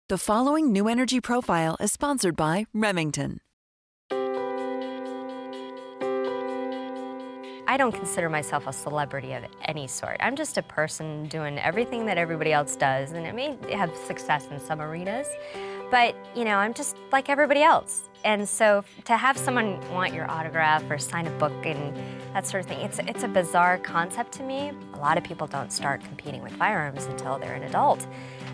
The following New Energy Profile is sponsored by Remington. I don't consider myself a celebrity of any sort. I'm just a person doing everything that everybody else does, and it may have success in some arenas, but you know, I'm just like everybody else. And so to have someone want your autograph or sign a book and that sort of thing, it's a bizarre concept to me. A lot of people don't start competing with firearms until they're an adult.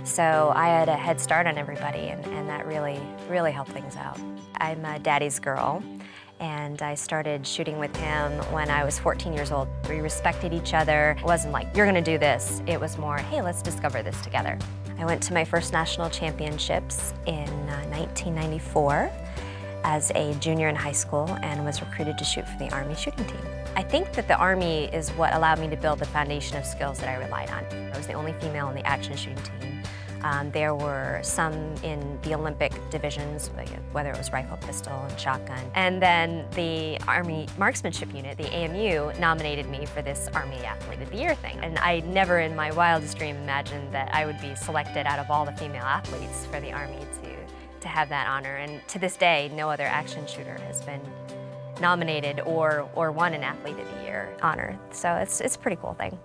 So I had a head start on everybody, and that really helped things out. I'm a daddy's girl, and I started shooting with him when I was 14 years old. We respected each other. It wasn't like, you're gonna do this. It was more, hey, let's discover this together. I went to my first national championships in 1994 as a junior in high school and was recruited to shoot for the Army shooting team. I think that the Army is what allowed me to build the foundation of skills that I relied on. I was the only female on the action shooting team. There were some in the Olympic divisions, whether it was rifle, pistol, and shotgun. And then the Army Marksmanship Unit, the AMU, nominated me for this Army Athlete of the Year thing. And I never in my wildest dream imagined that I would be selected out of all the female athletes for the Army to have that honor. And to this day, no other action shooter has been nominated or won an Athlete of the Year honor. So it's a pretty cool thing.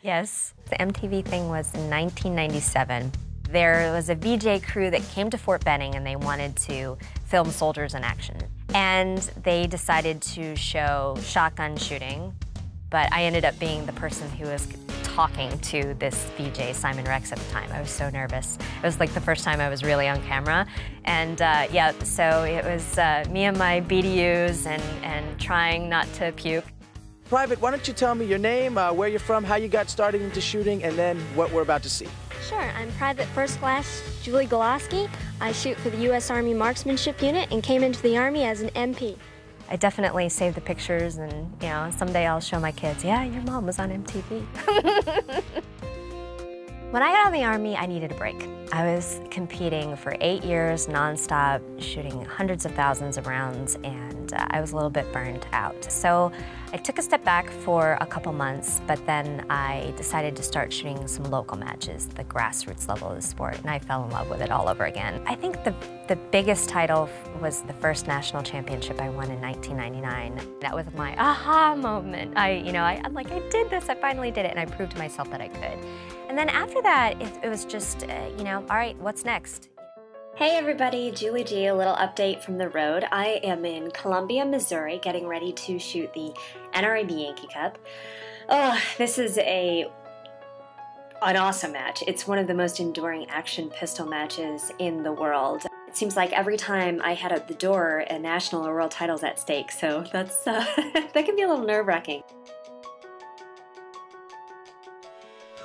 Yes. The MTV thing was in 1997. There was a VJ crew that came to Fort Benning and they wanted to film soldiers in action. And they decided to show shotgun shooting, but I ended up being the person who was talking to this VJ, Simon Rex, at the time. I was so nervous. It was like the first time I was really on camera. And yeah, so it was me and my BDUs and trying not to puke. Private, why don't you tell me your name, where you're from, how you got started into shooting, and then what we're about to see. Sure, I'm Private First Class Julie Golob. I shoot for the U.S. Army Marksmanship Unit and came into the Army as an MP. I definitely save the pictures, and you know, someday I'll show my kids, yeah, your mom was on MTV. When I got out of the Army, I needed a break. I was competing for 8 years nonstop, shooting hundreds of thousands of rounds, and I was a little bit burned out. So I took a step back for a couple months, but then I decided to start shooting some local matches, the grassroots level of the sport, and I fell in love with it all over again. I think the biggest title was the first national championship I won in 1999. That was my aha moment. I'm like, I did this, I finally did it, and I proved to myself that I could. And then after that, it was just, all right, what's next? Hey everybody, Julie G, a little update from the road. I am in Columbia, Missouri, getting ready to shoot the NRA Yankee Cup. Oh, this is an awesome match. It's one of the most enduring action pistol matches in the world. It seems like every time I head out the door, a national or world title's at stake, so that's that can be a little nerve-wracking.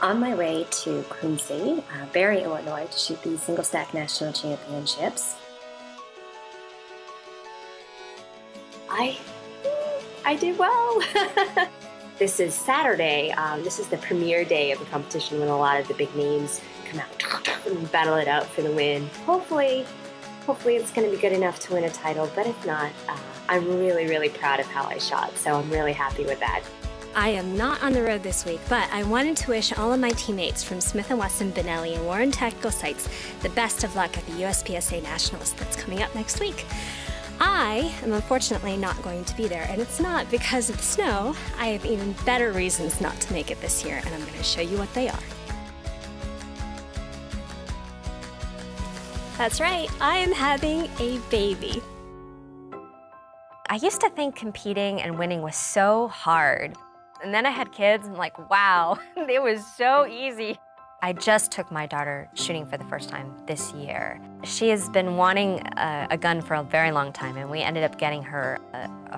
On my way to Quincy, Barrie, Illinois, to shoot the single stack national championships. I did well. This is Saturday. This is the premiere day of the competition when a lot of the big names come out and battle it out for the win. Hopefully it's going to be good enough to win a title, but if not, I'm really proud of how I shot, so I'm really happy with that. I am not on the road this week, but I wanted to wish all of my teammates from Smith Wesson, Benelli, and Warren Tactical Sites the best of luck at the USPSA Nationals that's coming up next week. I am unfortunately not going to be there, and it's not because of the snow. I have even better reasons not to make it this year, and I'm going to show you what they are. That's right, I am having a baby. I used to think competing and winning was so hard. And then I had kids, and like, wow, it was so easy. I just took my daughter shooting for the first time this year. She has been wanting a gun for a very long time, and we ended up getting her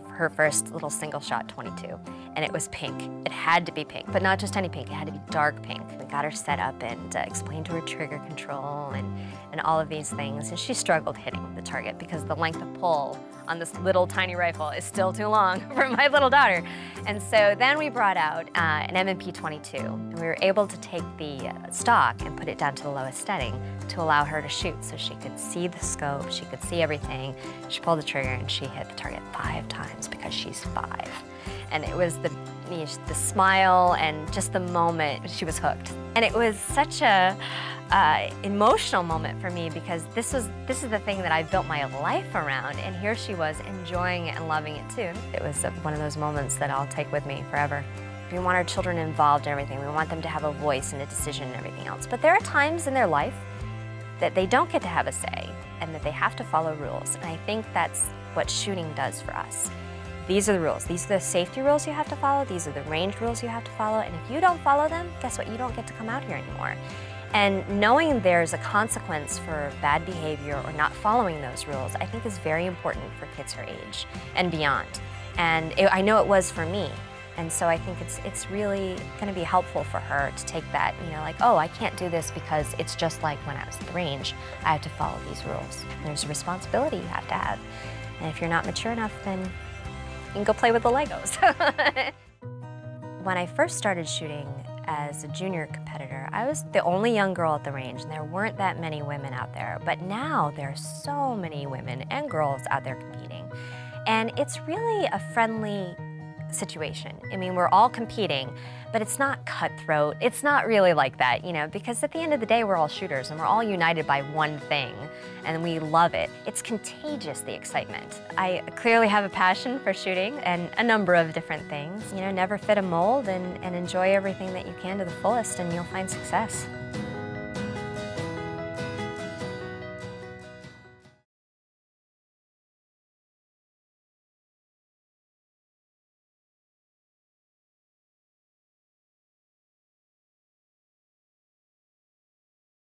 her first little single shot 22, and it was pink. It had to be pink, but not just any pink, it had to be dark pink. We got her set up and explained to her trigger control and all of these things, and she struggled hitting the target because the length of pull on this little tiny rifle is still too long for my little daughter. And so then we brought out an M&P 22, and we were able to take the stock and put it down to the lowest setting to allow her to shoot so she could see the scope, she could see everything. She pulled the trigger and she hit the target 5 times because she's 5. And it was the smile and just the moment she was hooked. And it was such a emotional moment for me because this is the thing that I built my life around, and here she was enjoying it and loving it too. It was one of those moments that I'll take with me forever. We want our children involved in everything. We want them to have a voice and a decision and everything else. But there are times in their life that they don't get to have a say and that they have to follow rules. And I think that's what shooting does for us. These are the rules. These are the safety rules you have to follow. These are the range rules you have to follow. And if you don't follow them, guess what? You don't get to come out here anymore. And knowing there's a consequence for bad behavior or not following those rules, I think is very important for kids her age and beyond. And I know it was for me. And so I think it's really going to be helpful for her to take that, you know, like, oh, I can't do this because it's just like when I was at the range. I have to follow these rules. There's a responsibility you have to have. And if you're not mature enough, then you can go play with the Legos. When I first started shooting as a junior competitor, I was the only young girl at the range, and there weren't that many women out there. But now there are so many women and girls out there competing. And it's really a friendly situation. I mean, we're all competing, but it's not cutthroat. It's not really like that, you know, because at the end of the day, we're all shooters and we're all united by one thing and we love it. It's contagious, the excitement. I clearly have a passion for shooting and a number of different things. You know, never fit a mold and enjoy everything that you can to the fullest and you'll find success.